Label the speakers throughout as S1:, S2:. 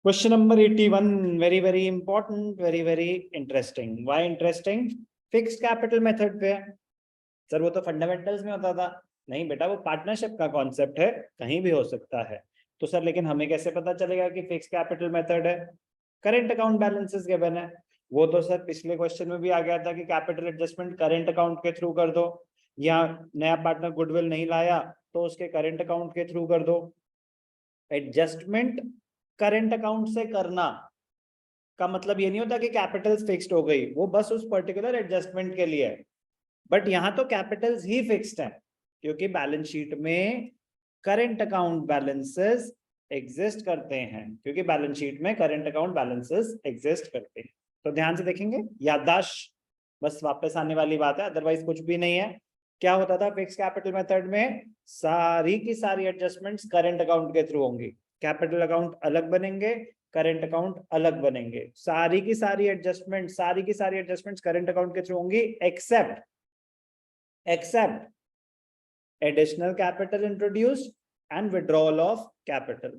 S1: Question number 81, very important, very interesting. Why interesting? Fixed capital method पे है sir, वो तो फंडामेंटल्स में होता था। नहीं बेटा, वो पार्टनरशिप का कॉन्सेप्ट है, कहीं भी हो सकता है। तो सर लेकिन हमें कैसे पता चलेगा कि फिक्स कैपिटल मेथड है? करंट अकाउंट बैलेंसेस गिवन है। वो तो सर पिछले क्वेश्चन में भी आ गया था कि कैपिटल एडजस्टमेंट करंट अकाउंट के थ्रू कर दो, या नया पार्टनर गुडविल नहीं लाया तो उसके करंट अकाउंट के थ्रू कर दो। एडजस्टमेंट करंट अकाउंट से करना का मतलब ये नहीं होता कि कैपिटल्स फिक्स्ड हो गई, वो बस उस पर्टिकुलर एडजस्टमेंट के लिए है। बट यहां तो कैपिटल्स ही फिक्स्ड है, क्योंकि बैलेंस शीट में करंट अकाउंट बैलेंसेस एग्जिस्ट करते हैं, क्योंकि बैलेंस शीट में करंट अकाउंट बैलेंसेस एग्जिस्ट करते हैं। तो ध्यान से देखेंगे, याददाश्त बस वापस आने वाली बात है, अदरवाइज कुछ भी नहीं है। क्या होता था फिक्स कैपिटल मेथड में? सारी की सारी एडजस्टमेंट्स करंट अकाउंट के थ्रू होंगी। कैपिटल अकाउंट अलग बनेंगे, करंट अकाउंट अलग बनेंगे। सारी की सारी एडजस्टमेंट्स करंट अकाउंट के थ्रू होंगी, except additional capital introduced and withdrawal of capital.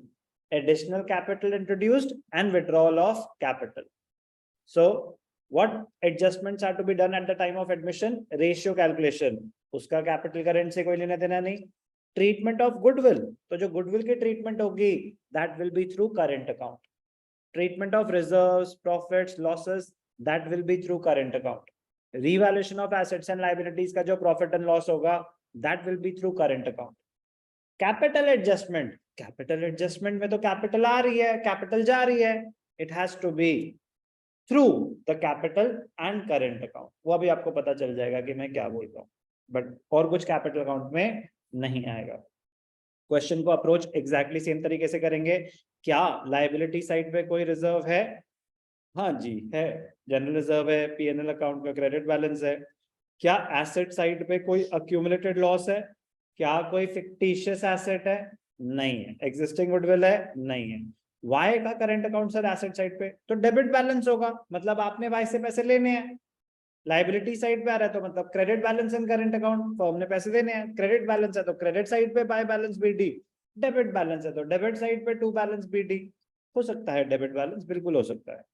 S1: Additional capital introduced and withdrawal of capital. So what adjustments are to be done at the time of admission? Ratio calculation. उसका capital current से कोई लेना देना नहीं। Treatment of goodwill, तो जो goodwill की treatment होगी that will be through current account. Treatment of reserves, profits, losses, that will be through current account. Revaluation of assets and liabilities का जो प्रॉफिट एंड लॉस होगा that will be through current account. Capital adjustment में तो capital आ रही है, capital जा रही है, it has to be through the capital and current account. वो अभी आपको पता चल जाएगा कि मैं क्या बोल रहा हूँ, बट और कुछ कैपिटल अकाउंट में नहीं आएगा। क्वेश्चन को अप्रोच एग्जैक्टली सेम तरीके से करेंगे। क्या लायबिलिटी साइड पे कोई रिजर्व है? हाँ जी है, जनरल रिजर्व है, पीएनएल अकाउंट का क्रेडिट बैलेंस है। क्या एसेट साइड पे कोई अक्यूमुलेटेड लॉस है? क्या कोई फिक्टिशियस एसेट है? नहीं है। एग्जिस्टिंग गुडविल है? नहीं है। वाई का current account sir asset side पे तो डेबिट बैलेंस होगा, मतलब आपने वाई से पैसे लेने हैं। लाइबिलिटी साइड पे आ रहा है तो मतलब credit balance in current account, firm ने पैसे देने हैं। क्रेडिट बैलेंस है तो क्रेडिट साइड पे by balance BD, debit balance है तो डेबिट साइड पे टू बैलेंस बीडी। हो सकता है डेबिट बैलेंस, बिल्कुल हो सकता है।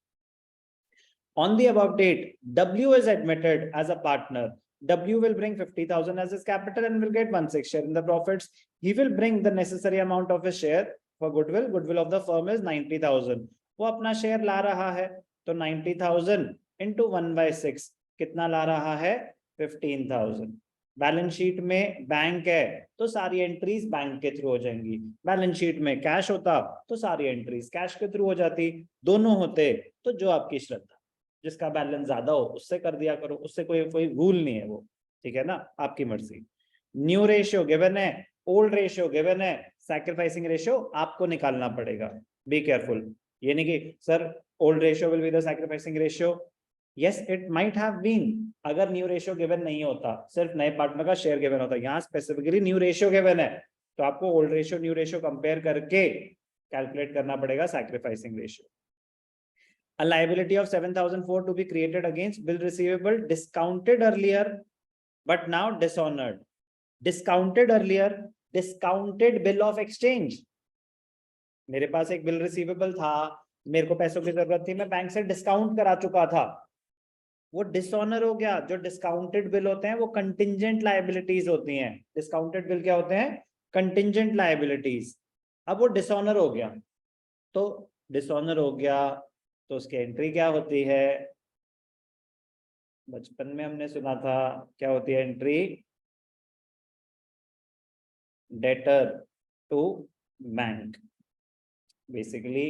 S1: On the above date, W is admitted as a partner. W will bring 50,000 as his capital and will get 1/6 share in the profits. He will bring the necessary amount of his share for goodwill. Goodwill of the firm is 90,000. वो अपना share ला रहा है तो 90,000 into 1/6 कितना ला रहा है? 15,000। Balance sheet में bank है तो सारी एंट्रीज बैंक के थ्रू हो जाएंगी। बैलेंस शीट में कैश होता तो सारी एंट्रीज कैश के थ्रू हो जाती। दोनों होते तो जो आपकी श्रद्धा, जिसका बैलेंस ज्यादा हो उससे कर दिया करो, उससे कोई कोई रूल नहीं है वो, ठीक है ना, आपकी मर्जी। न्यू रेशियो गिवन है, ओल्ड रेशियो गिवन है, सैक्रिफाइसिंग रेशियो आपको निकालना पड़ेगा। बी केयरफुल, ये नहीं कि sir old ratio will be the sacrificing ratio. Yes it might have been, अगर न्यू रेशियो गिवन नहीं होता, सिर्फ नए पार्टनर का शेयर गिवन होता। यहाँ स्पेसिफिकली न्यू रेशियो गिवन है तो आपको old ratio new ratio compare करके कैलकुलेट करना पड़ेगा sacrificing ratio. A liability of 7,004 to be created against bill receivable discounted earlier but now dishonored. Discounted earlier, discounted bill of exchange. मेरे पास एक bill receivable था, मेरे को पैसों की जरूरत थी, मैं बैंक से डिस्काउंट करा चुका था, वो डिसऑनर हो गया। जो डिस्काउंटेड बिल होते हैं वो कंटिंजेंट लायबिलिटीज होती हैं। डिस्काउंटेड बिल क्या होते हैं? Contingent liabilities. अब वो डिसऑनर हो गया, तो डिसऑनर हो गया तो उसकी एंट्री क्या होती है? बचपन में हमने सुना था, क्या होती है entry? Debtor to bank, basically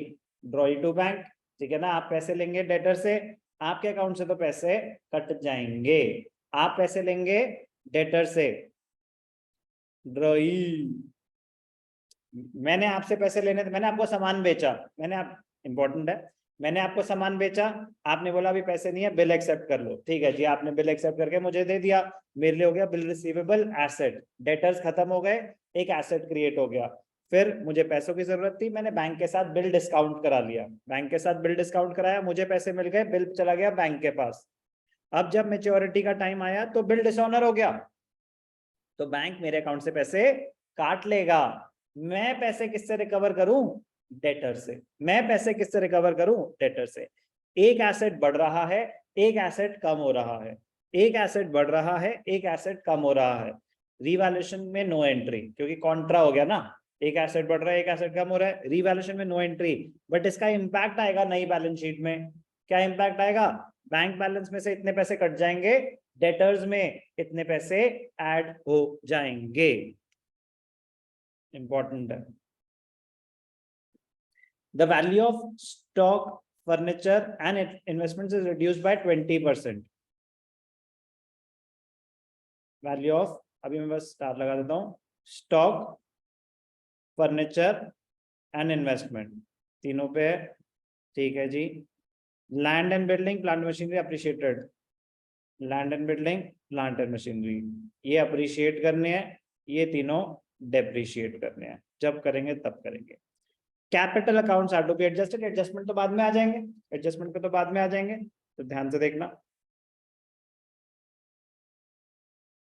S1: drawee to bank, ठीक है ना। आप पैसे लेंगे डेटर से, आपके अकाउंट से तो पैसे कट जाएंगे। आप पैसे लेंगे डेटर से, ड्रॉई, मैंने आपसे पैसे लेने थे, मैंने आपको सामान बेचा, इंपॉर्टेंट है, मैंने आपको सामान बेचा, आपने बोला अभी पैसे नहीं है, बिल एक्सेप्ट कर लो। ठीक है जी, आपने बिल एक्सेप्ट करके मुझे दे दिया, मेरे लिए हो गया बिल रिसीवेबल एसेट। डेटर्स खत्म हो गए, एक एसेट क्रिएट हो गया। फिर मुझे पैसों की जरूरत थी, मैंने बैंक के साथ बिल डिस्काउंट करा लिया, बैंक के साथ बिल डिस्काउंट कराया, मुझे पैसे मिल गए, बिल चला गया बैंक के पास। अब जब मेच्योरिटी का टाइम आया तो बिल डिसऑनर हो गया, तो बैंक मेरे अकाउंट से पैसे काट लेगा। मैं पैसे किससे रिकवर करूं? डेटर से। मैं पैसे किससे रिकवर करूं? डेटर से। एक एसेट बढ़ रहा है, एक एसेट कम हो रहा है, एक एसेट बढ़ रहा है, एक एसेट कम हो रहा है। रिवैल्यूएशन में नो एंट्री, क्योंकि कॉन्ट्रा हो गया ना, एक एसेट बढ़ रहा है, एक एसेट कम हो रहा है, रिवैल्यूएशन में नो एंट्री। बट इसका इंपैक्ट आएगा नई बैलेंस शीट में। क्या इंपैक्ट आएगा? बैंक बैलेंस में से इतने पैसे कट जाएंगे, डेटर्स में इतने पैसे ऐड हो जाएंगे। इंपॉर्टेंट है। The value of stock, furniture and investments is reduced by 20%. Value of, अभी मैं बस स्टार लगा देता हूँ, स्टॉक, फर्नीचर एंड इन्वेस्टमेंट तीनों पे है। ठीक है जी। Land and building, plant machinery appreciated. Land and building, plant and machinery ये अप्रिशिएट करने हैं, ये तीनों डेप्रिशिएट करने हैं। जब करेंगे तब करेंगे। Capital accounts are to be adjusted, adjustment तो बाद में आ जाएंगे, एडजस्टमेंट पे तो बाद में आ जाएंगे, तो ध्यान से देखना।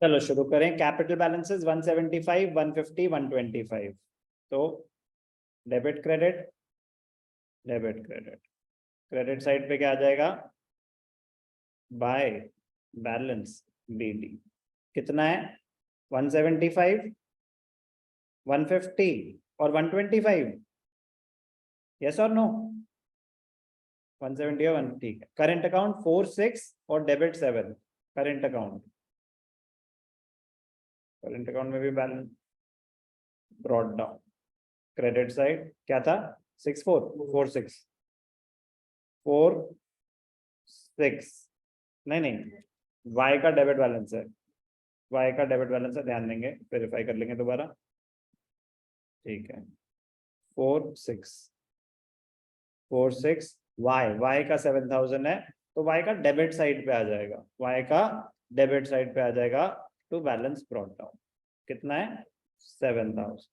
S1: चलो शुरू करें। Capital balances 175, 150, 125। तो debit credit, debit credit, credit side पे क्या आ जाएगा? By balance BD. कितना है? 175, 150 और 125। यस और नो? 170 और 1, ठीक है। करंट अकाउंट 4, 6 और debit 7। Current account, current account में भी balance brought down. Credit side क्या था? 4, 6 नहीं नहीं, वाई का डेबिट बैलेंस है, वाई का डेबिट बैलेंस है, ध्यान देंगे, वेरीफाई कर लेंगे दोबारा। ठीक है, 4, 6 वाई का 7000 है, तो वाई का डेबिट साइड पे आ जाएगा, वाई का डेबिट साइड पे आ जाएगा टू बैलेंस ब्रॉट डाउन। कितना है? 7000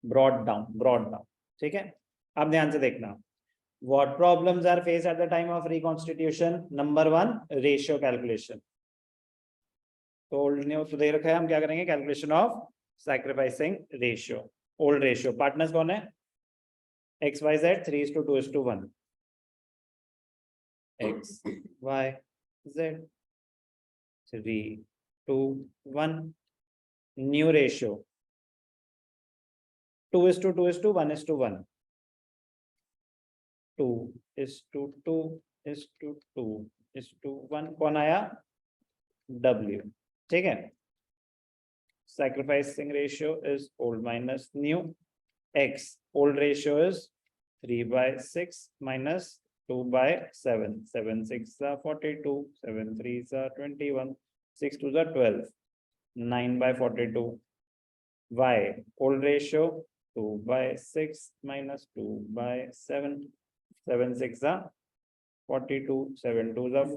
S1: ब्रॉट डाउन। ठीक है। अब ध्यान से देखना, what problems are faced at the time of reconstitution? Number 1, ratio calculation। तो ओल्ड न्यू तो दे रखा है, हम क्या करेंगे? Calculation of sacrificing ratio. Old ratio partners कौन है? XYZ 3:2:1। XYZ 3:1। New ratio 2:2:1:1। 2:2:2:1 कौन आया? W। ठीक है। Sacrificing ratio is old minus new. X old ratio is 3/6 minus 2/7. 7/6 are 42. 7/3 are 21. 6/2 are 12. 9/42. Y old ratio 2/6 minus 2/7. 7/6 are 42. 7/2 are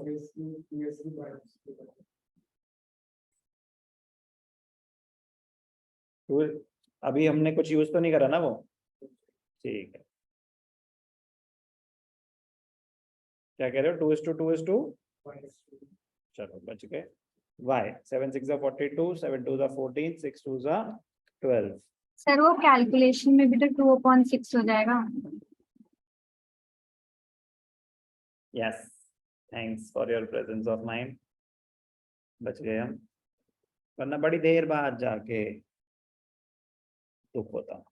S1: अभी हमने कुछ use तो नहीं करा ना वो? ठीक है। क्या कह रहे हो? 2:2:2? चलो बच गए। Y 7/6 are 42, 7/2 are 14, 6/2 are 12।
S2: Sir वो कैलकुलेशन में भी तो 2/6 हो जाएगा।
S1: Yes, thanks for your presence of mind. बच गए हम, वरना बड़ी देर बाद जाके दुख होता।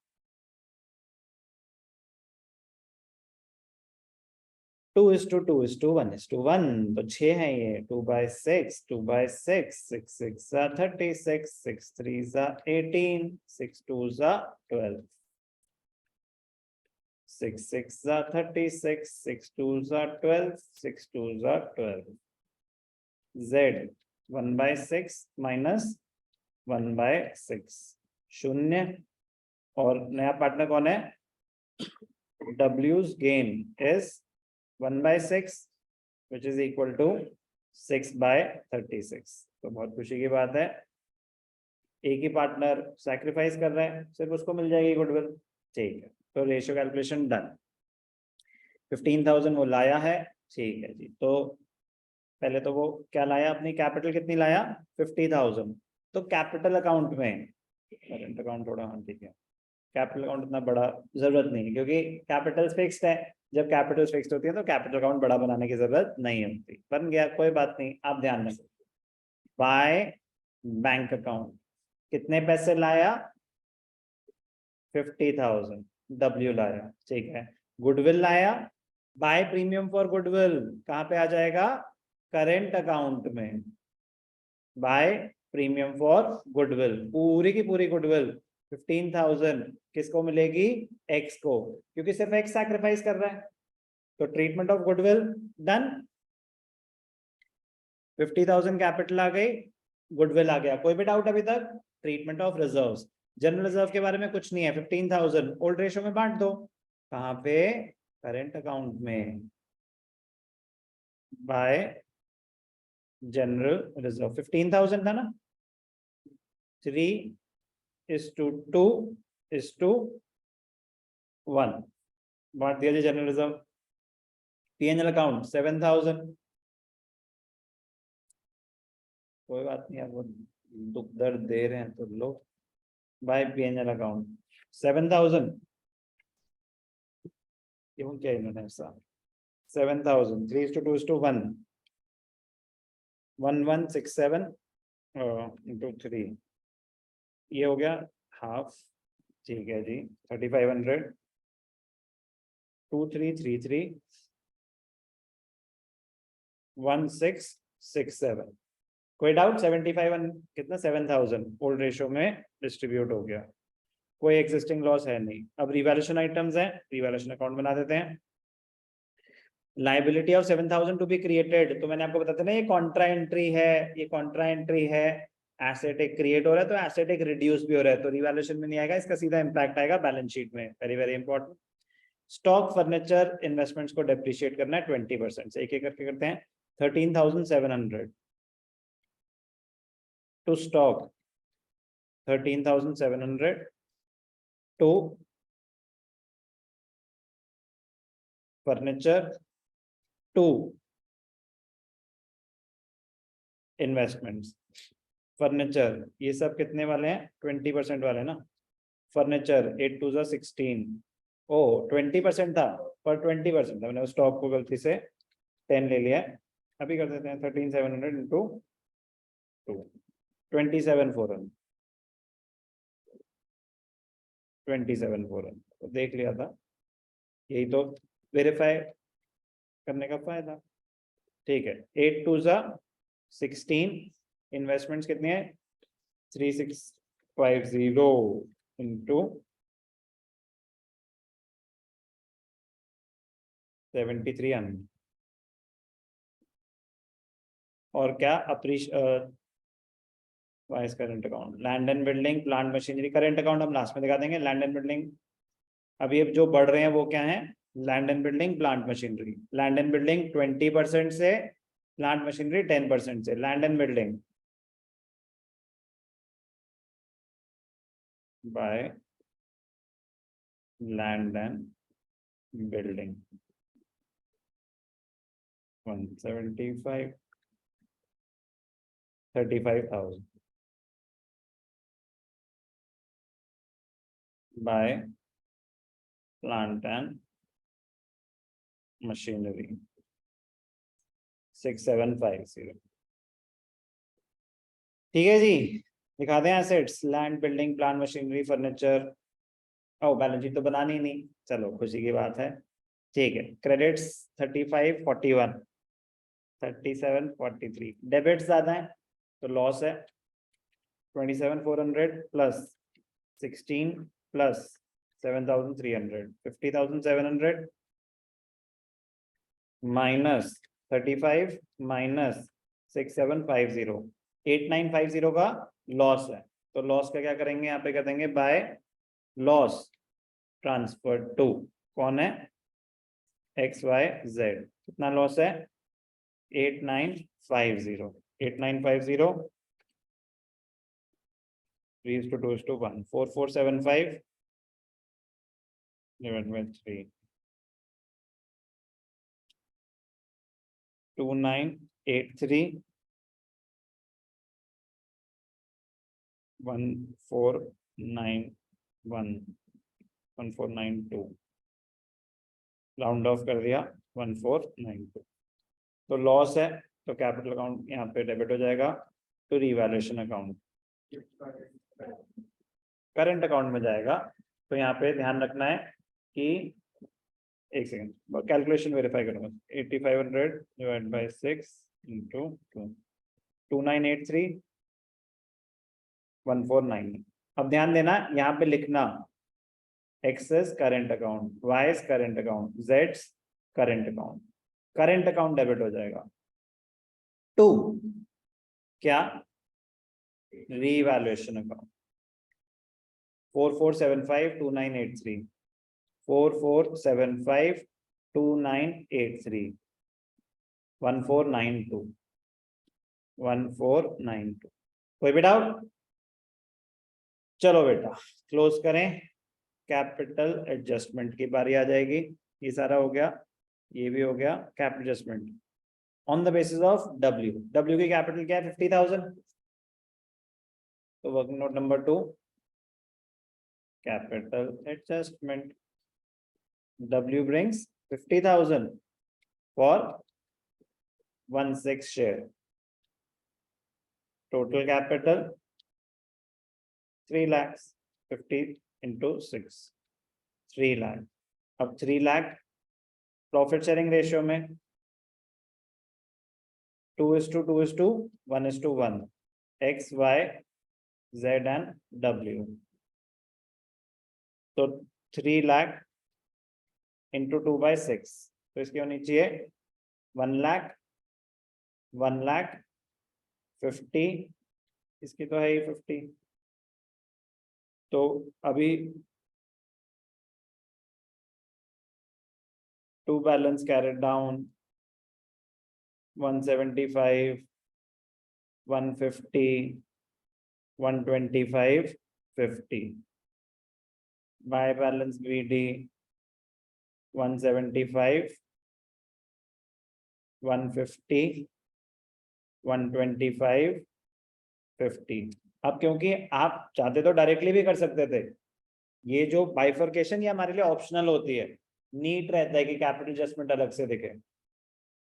S1: 2:2:1:1 तो 6 है ये। 2/6, 2/6, 6/6 are 36, 6/3 are 18, 6/2 are 12, 6/6 are 36, 6/2 are 12, 6/2 are 12। Z 1/6 minus 1/6 शून्य। और नया पार्टनर कौन है? W's gain is 1/6 which is equal to 6/36। तो बहुत खुशी की बात है, एक ही पार्टनर सैक्रिफाइस कर रहे हैं, सिर्फ उसको मिल जाएगी गुडविल। ठीक है, तो रेशियो कैलकुलेशन डन। 15,000 वो लाया है। ठीक है जी। तो पहले तो वो क्या लाया? अपनी कैपिटल कितनी लाया? 50,000। तो कैपिटल अकाउंट में, करंट अकाउंट थोड़ा, हाँ ठीक है, कैपिटल अकाउंट उतना बड़ा जरूरत नहीं है, क्योंकि कैपिटल फिक्स्ड है। जब कैपिटल फिक्स्ड होती है तो कैपिटल अकाउंट बड़ा बनाने की जरूरत नहीं होती। बन गया, कोई बात नहीं, आप ध्यान रखें। बाय बैंक अकाउंट, कितने पैसे लाया? 50,000 डब्ल्यू लाया, ठीक है। गुडविल लाया, बाय प्रीमियम फॉर गुडविल कहां पे आ जाएगा? करेंट अकाउंट में। बाय प्रीमियम फॉर गुडविल, पूरी की पूरी गुडविल 15,000 किसको मिलेगी? एक्स को, क्योंकि सिर्फ एक्स सैक्रिफाइस कर रहा है। तो treatment of goodwill done. 50,000 capital आ गई, गुडविल आ गया। कोई भी डाउट अभी तक? Treatment of reserves, general reserve के बारे में कुछ नहीं है। 15,000 ओल्ड रेशियो में बांट दो। कहां पे? करेंट अकाउंट में, बाय जनरल रिजर्व। 15,000 था ना, 3:2:1 बांट दिया जी जनरल रिजर्व। पीएनएल अकाउंट 7,000, कोई बात नहीं, आप वो दुख दर्द दे रहे हैं तो लो। बाय पीएनएल अकाउंट 7,000, क्यों क्या इन्होंने ऐसा? 7,000 3:2:1 1167 into 3, ये हो गया हाफ, ठीक है जी। 3,500 2333 1667। कोई डाउट? 75 कितना? 7,000 ओल्ड रेशियो में डिस्ट्रीब्यूट हो गया। कोई एग्जिस्टिंग लॉस है नहीं। अब रिवैल्यूएशन आइटम्स है, रिवैल्यूएशन अकाउंट बना देते हैं। Liability of 7,000 to be created, तो मैंने आपको बताया ना, ये कॉन्ट्रा एंट्री है, ये कॉन्ट्रा एंट्री है। एसेट एक क्रिएट हो रहा है तो एसेट एक रिड्यूस भी हो रहा है, तो रिवैल्यूएशन में नहीं आएगा, इसका सीधा इंपैक्ट आएगा बैलेंस शीट में। Very very important. Stock furniture investments को डेप्रिशिएट करना है 20% से। एक एक करके करते हैं। 13,700 to stock, 13,700 to furniture to investments. Furniture ये सब कितने वाले हैं? 20% वाले ना। फर्नीचर 8×2=16, ओ 20% था, पर 20% था, मैंने स्टॉक को गलती से 10 ले लिया है। अभी कर देते हैं 13,700 इंटू 2, 27,400, 27,400 तो देख लिया था, यही तो वेरीफाई करने का फायदा। ठीक है, 8×2=16, इन्वेस्टमेंट्स कितने हैं? 3,650 इंटू 7,300। और क्या? Vice current account, land and building, plant machinery. Current account हम लास्ट में दिखा देंगे। लैंड एंड बिल्डिंग अभी अब जो बढ़ रहे हैं वो क्या है? Land and building, plant machinery. Land and building 20% से, प्लांट मशीनरी 10% से। Land and building by land and building 175, 35,000 by plant and machinery 6,750। ठीक है जी, दिखा दें assets, land, building, plant machinery, furniture. ओ बैलेंस शीट तो बनानी ही नहीं, चलो खुशी की बात है। ठीक है, क्रेडिट्स 3541, 3743। डेबिट्स ज्यादा है तो लॉस है। 27,400 प्लस 16 प्लस 7,300, 50,700 माइनस 35 माइनस 6,750, 8,950 का लॉस है। तो लॉस का क्या करेंगे? यहाँ पे कर देंगे बाय लॉस ट्रांसफर टू, कौन है? XYZ। कितना लॉस है? 8,950, 8,950 3:2:1, 4,475 divided by 3, 2,983 1,491 1492, राउंड ऑफ कर दिया 1492। तो लॉस है तो कैपिटल अकाउंट यहाँ पे डेबिट हो जाएगा, तो रिवैल्यूएशन अकाउंट करंट अकाउंट में जाएगा। तो यहाँ पे ध्यान रखना है कि एक सेकेंड कैलकुलेशन वेरीफाई करूंगा। 8500 डिवाइड बाय 6 इंटू 2, 2983 149। अब ध्यान देना यहाँ पे लिखना X is current account, Y is current account, Z is current account। Current account debit हो जाएगा। टू क्या? Revaluation account 44752983, 44752983 1492, 1492। कोई भी डाउट? चलो बेटा क्लोज करें। कैपिटल एडजस्टमेंट की बारी आ जाएगी। ये सारा हो गया, ये भी हो गया। Capital adjustment on the basis of W। W की कैपिटल क्या है? 50,000। तो working note number 2, capital adjustment. W brings 50,000 for 1/6 share। Total capital 3 lakhs, 50 into 6, 3 lakh। अब 3 lakh प्रॉफिट शेयरिंग रेशियो में 2:2:1:1, X, Y, Z and W। तो 3 lakh into 2/6, तो इसकी होनी चाहिए 1 lakh, 1 lakh 50, इसकी तो है ही 50। तो अभी to balance carried down 175, 150, 125, 50। By balance BD 175, 150, 125, 50। अब क्योंकि आप चाहते तो डायरेक्टली भी कर सकते थे, ये जो बाइफर्केशन ये हमारे लिए ऑप्शनल होती है। नीट रहता है कि कैपिटल एडजस्टमेंट अलग से दिखे,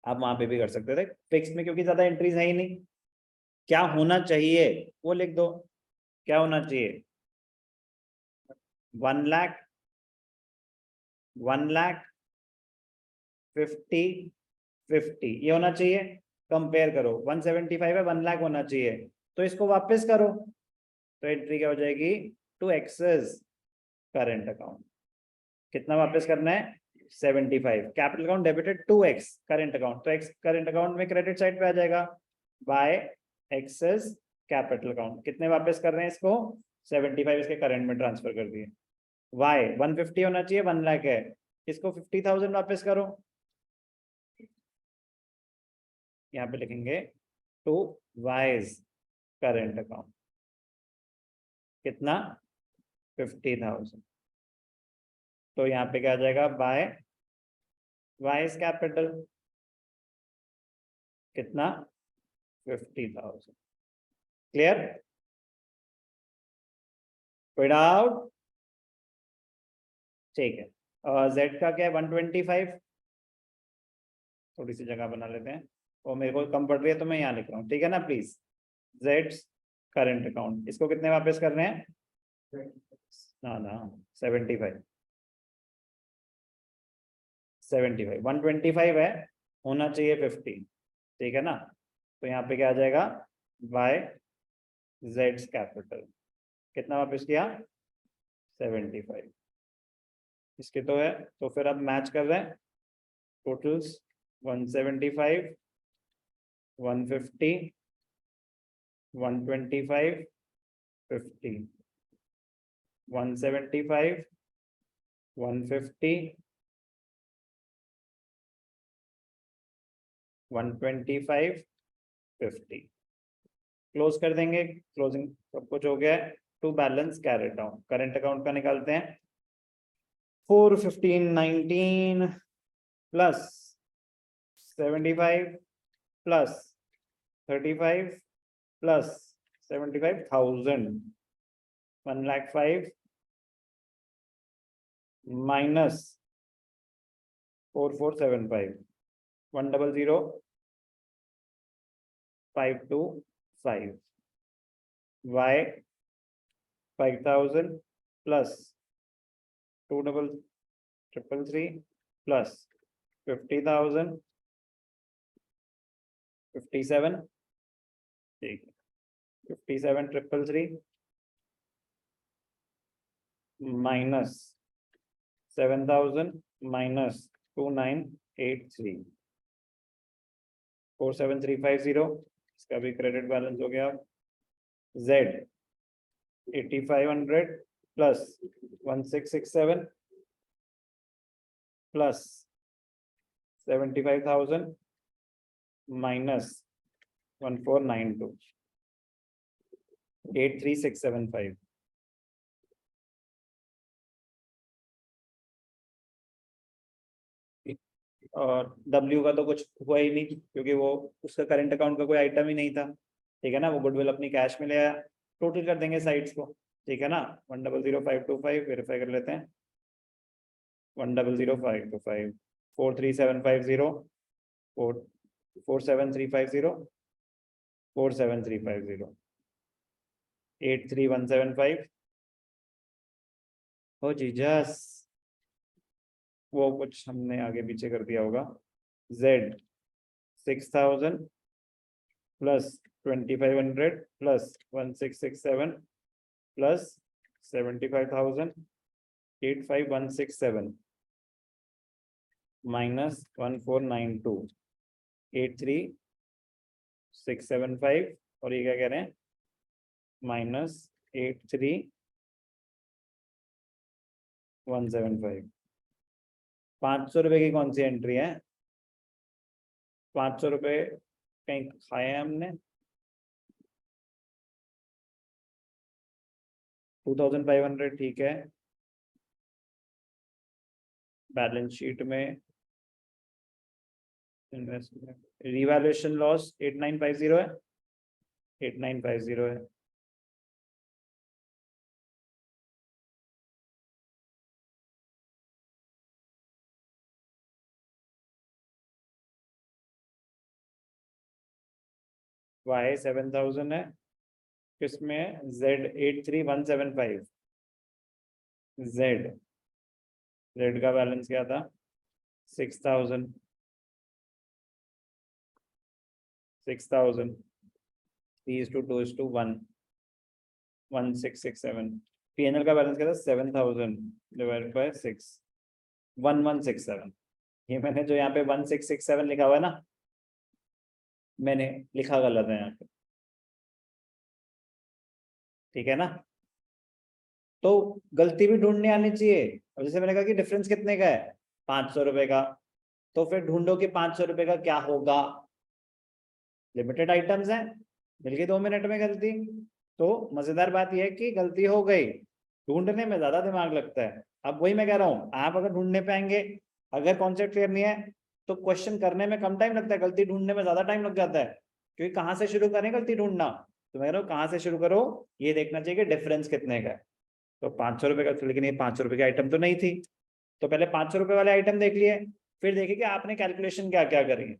S1: आप वहां पे भी कर सकते थे। फिक्स में क्योंकि ज्यादा एंट्रीज है ही नहीं। क्या होना चाहिए वो लिख दो। क्या होना चाहिए? 1 लाख, 1 लाख 50, 50 ये होना चाहिए। कंपेयर करो 175 है, 1 लाख होना चाहिए, तो इसको वापस करो। तो एंट्री क्या हो जाएगी? To X's current account. कितना वापस करना है? 75। Capital account debited to X current account, तो X करंट अकाउंट में क्रेडिट साइड पे आ जाएगा। बाय एक्सेस कैपिटल अकाउंट कितने वापस कर रहे हैं इसको? 75 इसके करंट में ट्रांसफर कर दिए। Y 150 होना चाहिए, 1 लाख है, इसको 50,000 वापस करो। यहाँ पे लिखेंगे टू Y's करंट अकाउंट कितना? 50,000। तो यहाँ पे क्या आ जाएगा? बाय Y's कैपिटल कितना? 50,000। क्लियर? कोई डाउट? ठीक है। Z का क्या है? 125। थोड़ी सी जगह बना लेते हैं, और मेरे को कम पड़ रही है तो मैं यहाँ लिख रहा हूँ, ठीक है ना प्लीज। Z करंट अकाउंट, इसको कितने वापस कर रहे हैं? ना 75, 75 125 है, होना चाहिए 50, ठीक है ना। तो यहाँ पे क्या आ जाएगा? बाय Z कैपिटल कितना वापस किया? 75। इसके तो है, तो फिर अब मैच कर रहे हैं टोटल्स 175, 150, 125, 50, 175, 150, 125, 50। क्लोज कर देंगे। क्लोजिंग सब कुछ हो गया है। To balance carried down current account का निकालते हैं। 41519 plus 75 plus 35 plus 75,000, 1,05,000 minus 4475 100,525 y 5,000 plus 2,333 plus 50,000 57 ठीक 57,333 माइनस 7,000 माइनस 2,983 4,7,350 इसका भी क्रेडिट बैलेंस हो गया। Z 8,500 प्लस 1,667 प्लस 75,000 माइनस 1,492 8,3,675 और W का तो कुछ हुआ ही नहीं क्योंकि वो उसका करंट अकाउंट का कोई आइटम ही नहीं था। ठीक है ना, वो गुडविल अपनी कैश में ले आया। टोटल कर देंगे साइड्स को। ठीक है ना, 100,525 वेरीफाई कर लेते हैं। 100,525 43750 47350 47350 83175 ओ जीजस, वो कुछ हमने आगे पीछे कर दिया होगा। Z 6,000 plus 2,500 plus 1,667 plus 75,000 85167 minus 1,492 83675 और ये क्या कह रहे हैं माइनस 83175। 500 रुपए की कौन सी एंट्री है? 500 रुपए कहीं खाए हैं हमने? 2,500 ठीक है। बैलेंस शीट में इन्वेस्टमेंट रिवैल्यूएशन लॉस 8,950 है। 8,950 है। Y 7,000 है। किसमें? Z 83175 Z का बैलेंस क्या था? 6,000 3:2:1 1667। P&L का बैलेंस क्या था? 7,000 डिवाइडेड बाय 6 1167। ये मैंने जो यहाँ पे 1667 लिखा हुआ है ना, मैंने लिखा गलत है यहाँ पे। ठीक है ना, तो गलती भी ढूंढने आनी चाहिए। और जैसे मैंने कहा कि डिफरेंस कितने का है? 500 रुपए का, तो फिर ढूंढो कि 500 रुपए का क्या होगा। लिमिटेड आइटम्स हैं, मिल गई 2 मिनट में गलती। तो मजेदार बात यह है कि गलती हो गई, ढूंढने में ज्यादा दिमाग लगता है। अब वही मैं कह रहा हूँ, आप अगर ढूंढने पे आएंगे, अगर कॉन्सेप्ट क्लियर नहीं है तो क्वेश्चन करने में कम टाइम लगता है, गलती ढूंढने में ज्यादा टाइम लग जाता है। क्योंकि कहाँ से शुरू करें गलती ढूंढना, तो मैं कह रहा हूँ कहाँ से शुरू करो, ये देखना चाहिए कि डिफरेंस कितने का है। तो 500 रुपए का, लेकिन ये 500 रुपए की आइटम तो नहीं थी, तो पहले 500 रुपए वाले आइटम देख लिए, फिर देखिए कि आपने कैलकुलेशन क्या क्या करी है।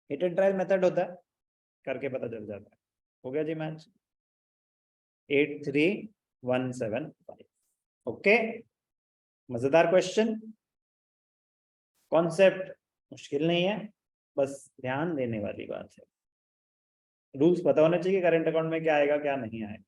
S1: हिट एंड ट्रायल मेथड होता है, करके पता चल जाता है। हो गया जी मैच। 83175। ओके, मजेदार क्वेश्चन, कॉन्सेप्ट मुश्किल नहीं है, बस ध्यान देने वाली बात है। रूल्स पता होना चाहिए करंट अकाउंट में क्या आएगा क्या नहीं आएगा।